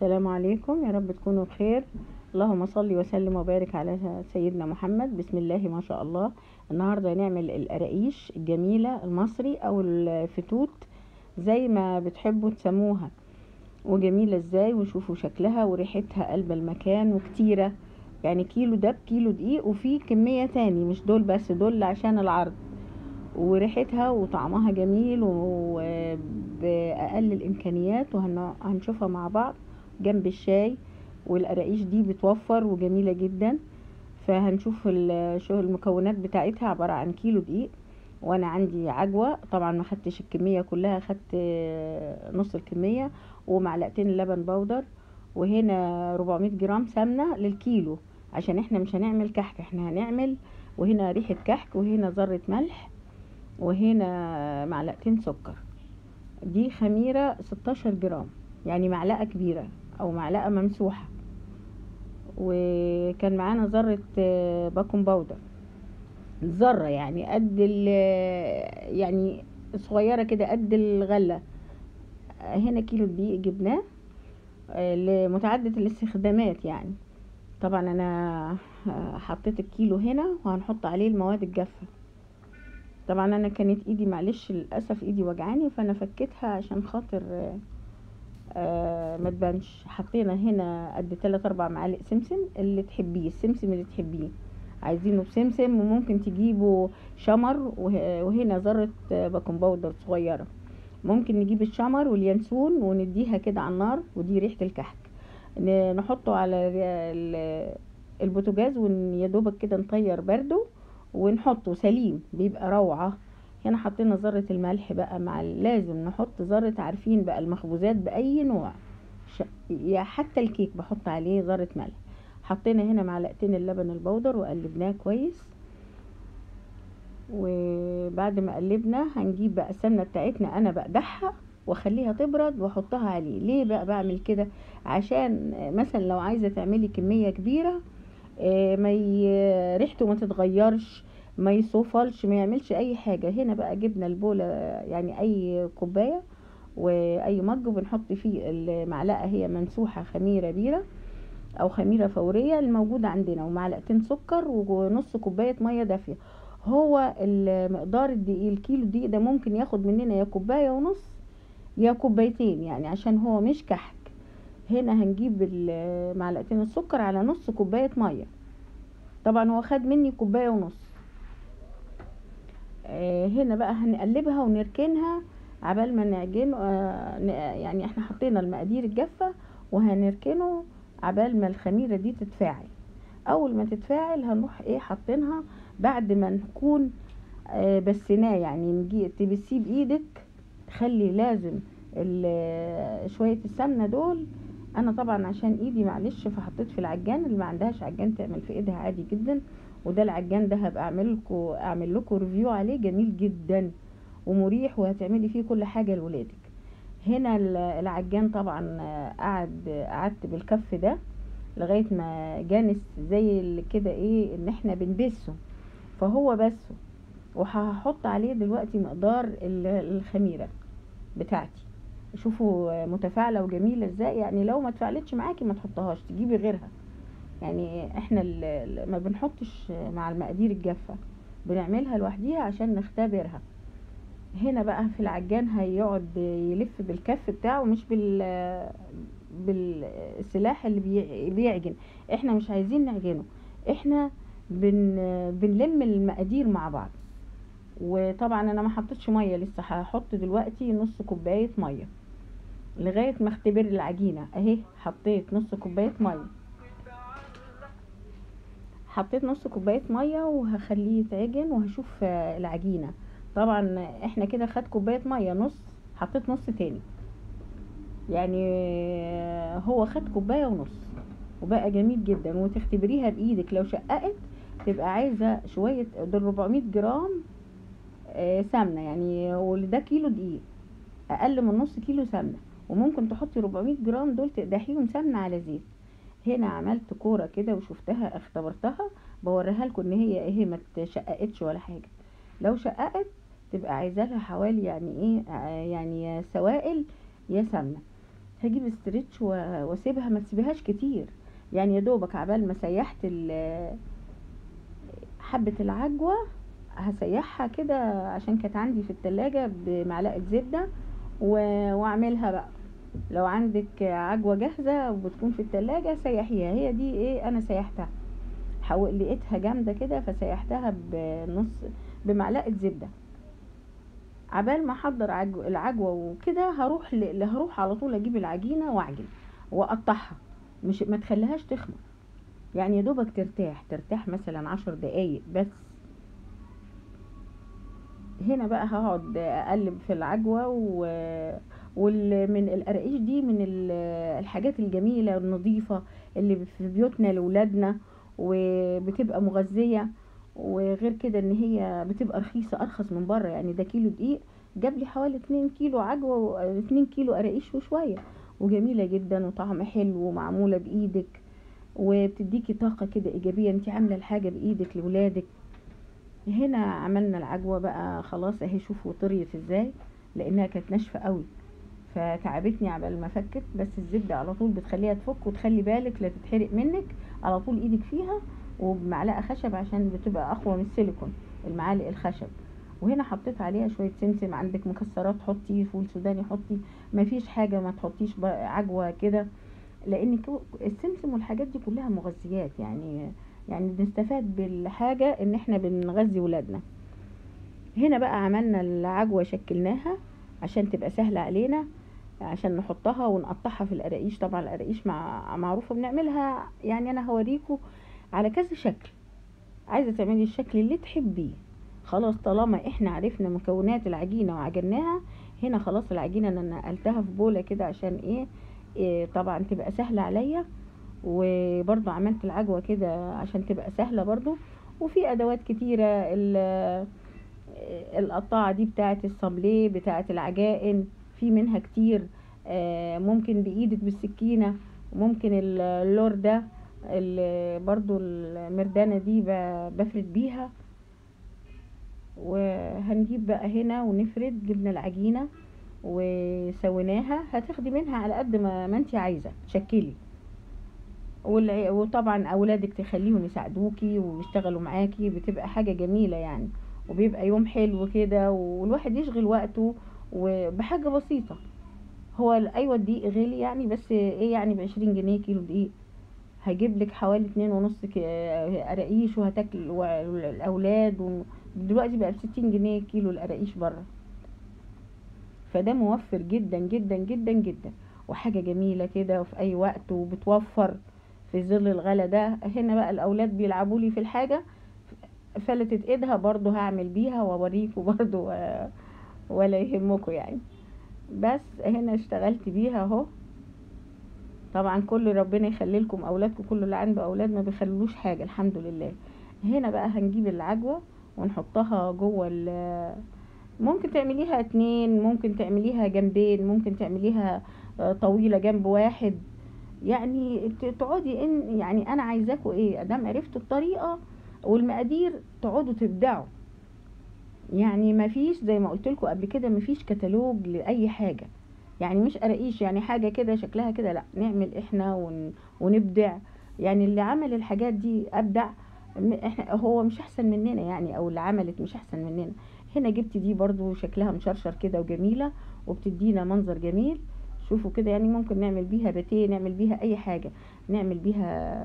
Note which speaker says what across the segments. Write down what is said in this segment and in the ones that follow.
Speaker 1: السلام عليكم، يا رب تكونوا بخير. اللهم صل وسلم وبارك على سيدنا محمد. بسم الله ما شاء الله. النهارده هنعمل القراقيش الجميله المصري او الفتوت زي ما بتحبوا تسموها، وجميله ازاي، وشوفوا شكلها وريحتها قلب المكان وكتيره. يعني كيلو ده بكيلو دقيق، وفي كميه تاني مش دول بس، دول عشان العرض. وريحتها وطعمها جميل وبأقل الإمكانيات، وهنشوفها مع بعض جنب الشاي. والقراقيش دي بتوفر وجميلة جدا. فهنشوف شو المكونات بتاعتها. عبارة عن كيلو دقيق، وانا عندي عجوة طبعا ما خدتش الكمية كلها، خدت نص الكمية، ومعلقتين لبن بودر. وهنا 400 جرام سمنة للكيلو، عشان احنا مش هنعمل كحك، احنا هنعمل. وهنا ريحة كحك، وهنا ذرة ملح، وهنا معلقتين سكر. دي خميرة 16 جرام، يعني معلقة كبيرة او معلقة ممسوحة. وكان معانا ذرة باكنج باودر، ذرة يعني قد يعني صغيرة كده قد الغلة. هنا كيلو دقيق جبناه لمتعدد الاستخدامات يعني. طبعا انا حطيت الكيلو هنا، وهنحط عليه المواد الجافة. طبعا انا كانت ايدي معلش للاسف ايدي وجعاني، فانا فكيتها عشان خاطر ما تبانش. حطينا هنا قد 3-4 معالق سمسم، اللي تحبيه، السمسم اللي تحبيه. عايزينه بسمسم، وممكن تجيبوا شمر، وهنا ذرة باكنج باودر صغيرة. ممكن نجيب الشمر واليانسون ونديها كده على النار، ودي ريحة الكحك. نحطه على البوتاجاز، ويدوبك كده نطير برده، ونحطه سليم بيبقى روعة. هنا حطينا ذرة الملح بقى، مع لازم نحط ذرة، عارفين بقى المخبوزات بأي نوع، يا حتى الكيك بحط عليه ذرة ملح. حطينا هنا معلقتين اللبن البودر وقلبناه كويس. وبعد ما قلبنا هنجيب بقى السمنة بتاعتنا، انا بقدحها واخليها تبرد واحطها عليه. ليه بقى بعمل كده؟ عشان مثلا لو عايزة تعملي كمية كبيرة، ما ريحته ما تتغيرش، ما يصوفلش، ما يعملش اي حاجة. هنا بقى جبنا البولة، يعني اي كوباية واي مج، وبنحط فيه المعلقة، هي ممسوحة خميرة بيرة او خميرة فورية الموجودة عندنا، ومعلقتين سكر، ونص كوباية مية دافية. هو المقدار الدقيق، الكيلو دقيق ده ممكن ياخد مننا يا كوباية ونص يا كوبايتين، يعني عشان هو مش كحك. هنا هنجيب معلقتين السكر على نص كوباية مية. طبعا هو خد مني كوباية ونص. هنا بقى هنقلبها ونركنها عبال ما نعجن. يعني احنا حطينا المقادير الجافة، وهنركنه عبال ما الخميرة دي تتفاعل. اول ما تتفاعل هنروح حاطينها بعد ما نكون بسناه، يعني نجي تبسيه بايدك. خلي لازم شوية السمنة دول. انا طبعا عشان ايدي معلش فحطيت في العجان، اللي ما عندهاش عجان تعمل في ايدها عادي جدا. وده العجان ده هبقى اعمل لكم ريفيو عليه، جميل جدا ومريح، وهتعملي فيه كل حاجة لولادك. هنا العجان طبعا قعدت بالكف ده لغاية ما جانس زي كده ان احنا بنبسه، فهو بسه. وهحط عليه دلوقتي مقدار الخميرة بتاعتي. شوفوا متفاعلة وجميلة ازاي. يعني لو ما تفاعلتش معاكي ما تحطهاش، تجيبي غيرها. يعني احنا ما بنحطش مع المقادير الجافة، بنعملها لوحديها عشان نختبرها. هنا بقى في العجان هيقعد يلف بالكف بتاعه، مش بالسلاح اللي بيعجن. احنا مش عايزين نعجنه، احنا بنلم المقادير مع بعض. وطبعا انا ما حطيتش ميه لسه، هحط دلوقتي نص كوبايه ميه لغايه ما اختبر العجينه. اهي حطيت نص كوبايه ميه، حطيت نص كوبايه ميه وهخليه يتعجن، وهشوف العجينه. طبعا احنا كده خد كوبايه ميه نص، حطيت نص تاني، يعني هو خد كوبايه ونص وبقى جميل جدا. وتختبريها بايدك، لو شققت تبقى عايزه شويه. دول 400 جرام سمنه يعني، وده كيلو دقيق، اقل من نص كيلو سمنه. وممكن تحطي 400 جرام دول تقدحيهم سمنه على زيت. هنا عملت كوره كده وشفتها اختبرتها، بوريها لكم ان هي ما تشققتش ولا حاجه. لو شققت تبقى عايزه لها حوالي يعني يعني يا سوائل يا سمنه. هجيب استرتش واسيبها، ما تسيبهاش كتير، يعني يا دوبك عبال ما سيحت حبة العجوة هسيحها كده، عشان كانت عندي في التلاجة بمعلقة زبدة واعملها بقى. لو عندك عجوة جاهزة وبتكون في التلاجة سيحيها، هي دي ايه انا سيحتها، لقيتها جامدة كده فسيحتها بمعلقة زبدة. عبال ما احضر العجوة وكده هروح على طول اجيب العجينة واعجن واقطعها، مش ما تخليهاش تخمر، يعني يا دوبك ترتاح مثلا 10 دقايق بس. هنا بقى هقعد اقلب في العجوة من القراقيش دي من الحاجات الجميلة النظيفة اللي في بيوتنا لولادنا، وبتبقى مغذية. وغير كده ان هي بتبقى رخيصة، ارخص من بره، يعني ده كيلو دقيق جاب لي حوالي 2 كيلو عجوة و2 كيلو قراقيش وشوية، وجميلة جدا وطعم حلو ومعمولة بايدك، وبتديكي طاقة كده ايجابية، انت عاملة الحاجة بايدك لولادك. هنا عملنا العجوة بقى خلاص اهي، شوفوا طريت ازاي، لانها كانت ناشفة قوي فتعبتني عبال ما فكت. بس الزبدة على طول بتخليها تفك، وتخلي بالك لا تتحرق منك، على طول ايدك فيها، وبمعلقة خشب عشان بتبقى اقوى من السيليكون المعالق الخشب. وهنا حطيت عليها شوية سمسم، عندك مكسرات حطي، فول سوداني حطي، مفيش حاجة ما تحطيش عجوة كده، لان السمسم والحاجات دي كلها مغذيات، يعني بنستفاد بالحاجة ان احنا بنغذي ولادنا. هنا بقى عملنا العجوة شكلناها عشان تبقى سهلة علينا، عشان نحطها ونقطعها في القراقيش. طبعا القراقيش معروفة بنعملها، يعني انا هوريكم على كذا شكل، عايزة تعملي الشكل اللي تحبيه. خلاص طالما احنا عرفنا مكونات العجينة وعجناها، هنا خلاص العجينة انا نقلتها في بولة كده عشان إيه طبعا تبقى سهلة عليا، وبرضو عملت العجوة كده عشان تبقى سهلة برضو. وفي ادوات كتيرة، القطاعة دي بتاعة الصابليه بتاعة العجائن، في منها كتير، ممكن بايدك بالسكينة، وممكن اللور ده برضو المردانة دي بفرد بيها. وهنجيب بقى هنا ونفرد، جبنا العجينة وسويناها، هتاخدي منها على قد ما انت عايزة تشكلي، وطبعا اولادك تخليهم يساعدوكي ويشتغلوا معاكي، بتبقى حاجة جميلة يعني، وبيبقى يوم حلو كده، والواحد يشغل وقته وبحاجة بسيطة. هو ايوه الدقيق غالي يعني، بس ايه يعني ب20 جنيه كيلو دقيق هجيب لك حوالي 2.5 قراقيش وهتاكل الاولاد. دلوقتي بقى ب60 جنيه كيلو القراقيش بره، فده موفر جدا جدا جدا جدا، وحاجة جميلة كده وفي اي وقت، وبتوفر في ظل الغلا ده. هنا بقى الاولاد بيلعبوا لي في الحاجة، فلتت ايدها برضو هعمل بيها واوريكم برضو، ولا يهمكم يعني. بس هنا اشتغلت بيها اهو. طبعا كل ربنا يخلي لكم اولادكم، كل اللي عنده اولاد ما بيخلوش حاجة الحمد لله. هنا بقى هنجيب العجوة ونحطها جوه ممكن تعمليها 2، ممكن تعمليها جنبين، ممكن تعمليها طويلة جنب واحد، يعني تقعدي يعني انا عايزاكوا ايه ادام عرفتوا الطريقة والمقادير تقعدوا تبدعوا. يعني ما فيش زي ما قلت لكم قبل كده، ما فيش كتالوج لاي حاجة، يعني مش قراقيش يعني حاجة كده شكلها كده، لا نعمل احنا ونبدع. يعني اللي عمل الحاجات دي ابدع، احنا هو مش احسن مننا يعني، او اللي عملت مش احسن مننا. هنا جبت دي برضو شكلها مشرشر كده وجميلة، وبتدينا منظر جميل. شوفوا كده، يعني ممكن نعمل بيها باتيه، نعمل بيها اي حاجة، نعمل بيها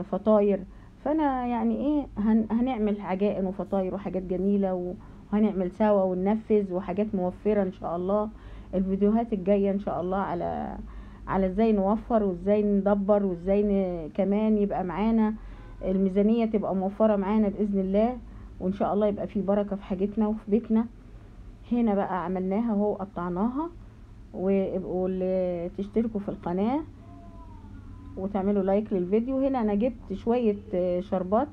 Speaker 1: فطاير. فانا يعني ايه هنعمل عجائن وفطاير وحاجات جميلة، وهنعمل سوا وننفذ، وحاجات موفرة ان شاء الله. الفيديوهات الجاية ان شاء الله على ازاي نوفر، وازاي ندبر، وازاي كمان يبقى معانا الميزانية تبقى موفرة معانا بإذن الله، وان شاء الله يبقى في بركة في حاجتنا وفي بيتنا. هنا بقى عملناها اهو، قطعناها. وابقوا اللي تشتركوا في القناة وتعملوا لايك للفيديو. هنا انا جبت شوية شربات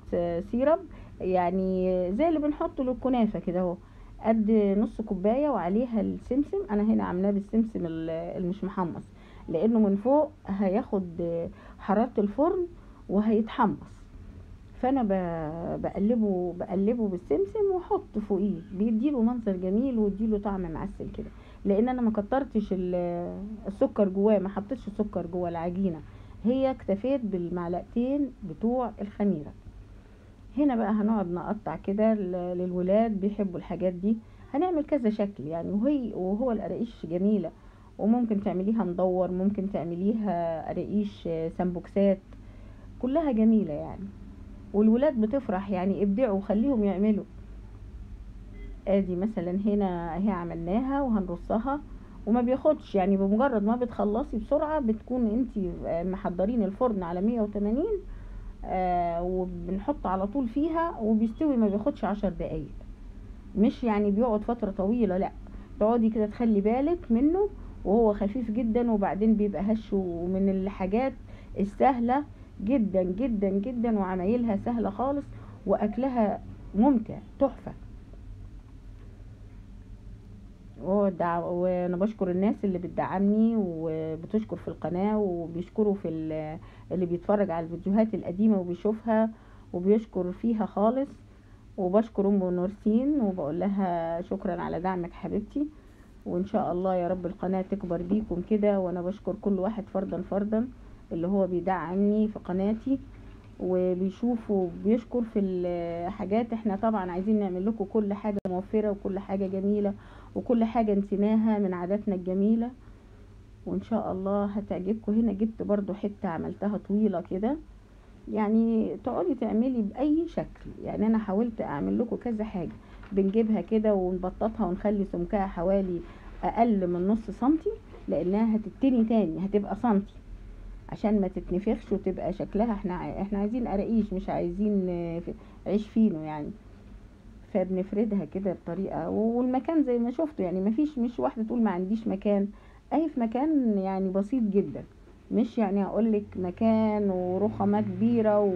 Speaker 1: سيرب، يعني زي اللي بنحطه للكنافة كده اهو، قد نص كوباية، وعليها السمسم. انا هنا عاملاه بالسمسم المش محمص، لانه من فوق هياخد حرارة الفرن وهيتحمص. فانا بقلبه بالسمسم، واحط فوقيه بيديله منظر جميل ويديله طعم معسل كده. لان انا ما كترتش السكر جواه، ما حطيتش سكر جوه العجينه، هي اكتفيت بالمعلقتين بتوع الخميره. هنا بقى هنقعد نقطع كده للولاد، بيحبوا الحاجات دي. هنعمل كذا شكل يعني، وهو القراقيش جميله، وممكن تعمليها مدور، ممكن تعمليها قراقيش سمبوكسات، كلها جميله يعني. والولاد بتفرح يعني، ابدعوا وخليهم يعملوا. ادي مثلا هنا اهي عملناها وهنرصها، وما بياخدش يعني، بمجرد ما بتخلصي بسرعة بتكون انتي محضرين الفرن على 180، وبنحط على طول فيها وبيستوي، ما بياخدش 10 دقايق. مش يعني بيقعد فترة طويلة، لا، تقعدي كده تخلي بالك منه، وهو خفيف جدا، وبعدين بيبقى هش، ومن الحاجات السهلة جدا جدا جدا، وعمايلها سهلة خالص، واكلها ممتع تحفة. وانا بشكر الناس اللي بتدعمني وبتشكر في القناة، وبيشكروا في اللي بيتفرج على الفيديوهات القديمة وبيشوفها وبيشكر فيها خالص. وبشكر ام نورسين وبقول لها شكرا على دعمك حبيبتي، وان شاء الله يا رب القناة تكبر بيكم كده. وانا بشكر كل واحد فردا فردا اللي هو بيدعمني في قناتي وبيشوف وبيشكر في الحاجات. احنا طبعا عايزين نعمل لكم كل حاجة موفرة وكل حاجة جميلة وكل حاجة نسيناها من عاداتنا الجميلة، وان شاء الله هتعجبكم. هنا جبت برضو حتة عملتها طويلة كده، يعني تقعدي تعملي بأي شكل يعني. انا حاولت اعمل لكم كذا حاجة، بنجيبها كده ونبططها ونخلي سمكها حوالي اقل من نص سنتي، لانها هتتني تاني هتبقى سنتي عشان ما تتنفخش وتبقى شكلها. احنا عايزين قراقيش، مش عايزين عيش فينو يعني. فبنفردها كده بطريقة، والمكان زي ما شفتوا يعني، مش واحدة تقول ما عنديش مكان، اي في مكان يعني بسيط جدا، مش يعني اقولك مكان ورخامة كبيرة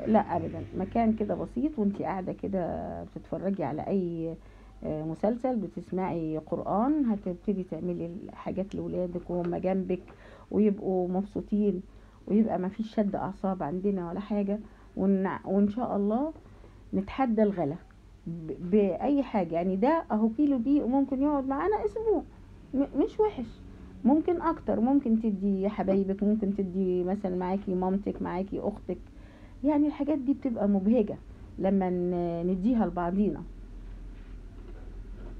Speaker 1: لا ابدا، مكان كده بسيط، وانتي قاعدة كده بتتفرجي على اي مسلسل، بتسمعي قرآن، هتبتدي تعملي الحاجات لولادك وهم جنبك ويبقوا مبسوطين، ويبقى ما فيش شد اعصاب عندنا ولا حاجة. وان شاء الله نتحدى الغلا باي حاجة يعني. ده اهو كيلو دي وممكن يقعد معانا اسبوع، مش وحش. ممكن اكتر، ممكن تدي حبايبك، ممكن تدي مثلا معاكي مامتك، معاكي اختك، يعني الحاجات دي بتبقى مبهجة لما نديها لبعضينا.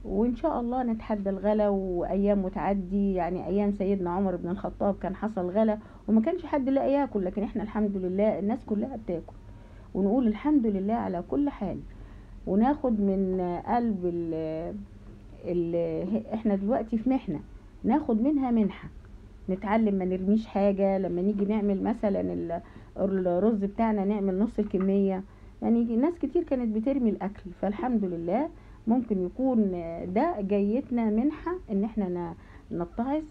Speaker 1: وان شاء الله نتحدى الغلا، وايام وتعدي يعني. ايام سيدنا عمر بن الخطاب كان حصل غلا وما كانش حد لاقي ياكل، لكن احنا الحمد لله الناس كلها بتاكل، ونقول الحمد لله على كل حال. وناخد من قلب احنا دلوقتي في محنة، ناخد منها منحة، نتعلم ما نرميش حاجة. لما نيجي نعمل مثلا الرز بتاعنا نعمل نص الكمية، يعني ناس كتير كانت بترمي الاكل، فالحمد لله ممكن يكون ده جايتنا منحة ان احنا نتعظ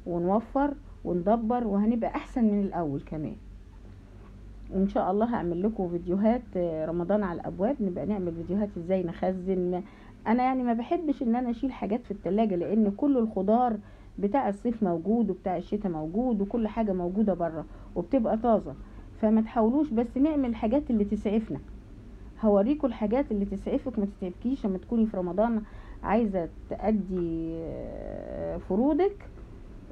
Speaker 1: ونوفر وندبر، وهنبقى احسن من الاول كمان. وان شاء الله هعمل لكم فيديوهات رمضان على الابواب، نبقى نعمل فيديوهات ازاي نخزن. انا يعني ما بحبش ان انا اشيل حاجات في التلاجة، لان كل الخضار بتاع الصيف موجود وبتاع الشتاء موجود وكل حاجة موجودة بره وبتبقى طازة. فما تحاولوش، بس نعمل الحاجات اللي تسعفنا. هوريكم الحاجات اللي تسعفك ما تتعبكيش لما تكوني في رمضان عايزة تأدي فروضك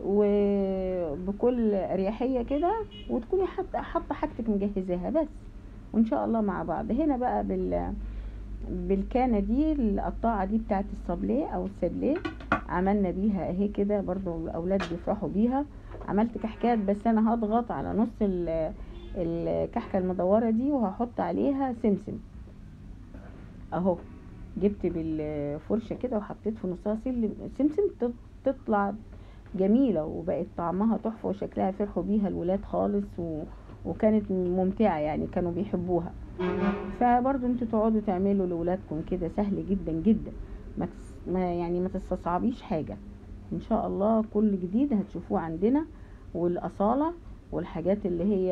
Speaker 1: وبكل اريحيه كده، وتكوني حاطه حاجتك مجهزاها بس. وان شاء الله مع بعض. هنا بقى بالكانه دي القطاعه دي بتاعت الصابليه او السابليه، عملنا بيها اهي كده، برضو الاولاد بيفرحوا بيها. عملت كحكات، بس انا هضغط على نص الكحكه المدوره دي وهحط عليها سمسم اهو. جبت بالفرشه كده وحطيت في نصها سمسم، تطلع جميلة وبقت طعمها تحفة وشكلها. فرحوا بيها الولاد خالص وكانت ممتعة يعني، كانوا بيحبوها. فبرضو انتوا تقعدوا تعملوا لولادكم كده، سهل جدا جدا، يعني ما تستصعبيش حاجة. ان شاء الله كل جديد هتشوفوه عندنا، والأصالة والحاجات اللي هي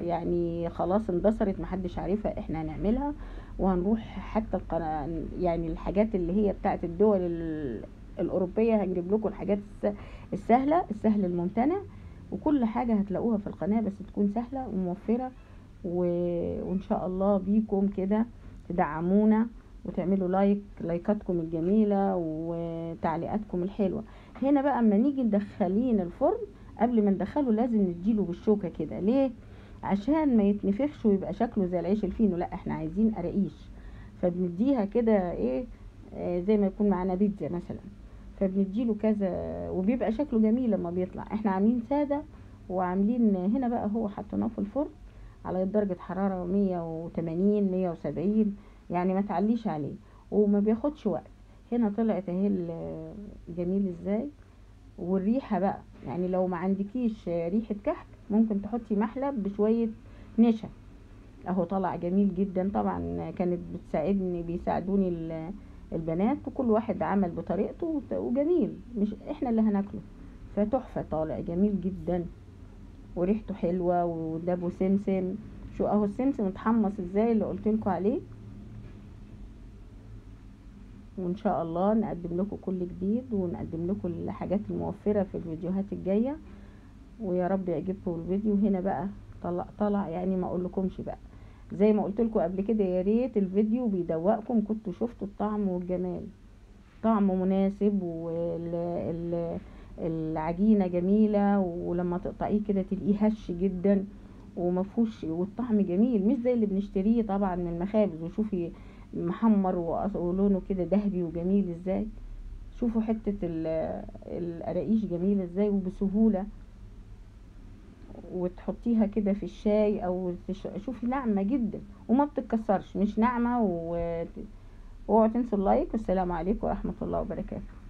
Speaker 1: يعني خلاص اندثرت محدش عارفها احنا هنعملها. وهنروح حتى يعني الحاجات اللي هي بتاعت الدول الأوروبية، هنجيب لكم الحاجات السهل الممتنع، وكل حاجة هتلاقوها في القناة، بس تكون سهلة وموفرة. وإن شاء الله بيكم كده تدعمونا وتعملوا لايكاتكم الجميلة وتعليقاتكم الحلوة. هنا بقى اما نيجي ندخلين الفرن، قبل ما ندخله لازم نديله بالشوكة كده. ليه؟ عشان ما يتنفخش ويبقى شكله زي العيش الفينو، لا احنا عايزين قراقيش. فبنديها كده ايه، زي ما يكون معانا بيتزا مثلا، فبنديله كذا وبيبقى شكله جميل لما بيطلع. احنا عاملين سادة، وعاملين هنا بقى هو حطيناه في الفرن على درجة حرارة 180 170، يعني ما تعليش عليه وما بياخدش وقت. هنا طلعت اهي جميل ازاي. والريحة بقى، يعني لو ما عندكيش ريحة كحك ممكن تحطي محلب بشوية نشا. اهو طلع جميل جدا. طبعا كانت بيساعدوني البنات، وكل واحد عمل بطريقته وجميل، مش احنا اللي هناكله. فتحفة، طالع جميل جدا وريحته حلوة ودابه سمسم. شو اهو السمسم اتحمص ازاي اللي قلتلكوا عليه. وان شاء الله نقدم لكم كل جديد، ونقدم لكم الحاجات الموفرة في الفيديوهات الجاية، ويا رب يعجبكم الفيديو. هنا بقى طلع يعني ما اقولكمش بقى، زي ما قلت لكم قبل كده، يا ريت الفيديو بيدوقكم كنتوا شفتوا الطعم والجمال. طعم مناسب، والعجينة جميلة، ولما تقطعيه كده تلاقيه هش جدا ومفهوش، والطعم جميل مش زي اللي بنشتريه طبعا من المخابز. وشوفي محمر ولونه كده ذهبي وجميل ازاي. شوفوا حتة القراقيش جميلة ازاي وبسهولة. وتحطيها كده في الشاي او شوفي ناعمة جدا وما بتتكسرش، مش ناعمة. واوعوا تنسوا اللايك، والسلام عليكم ورحمة الله وبركاته.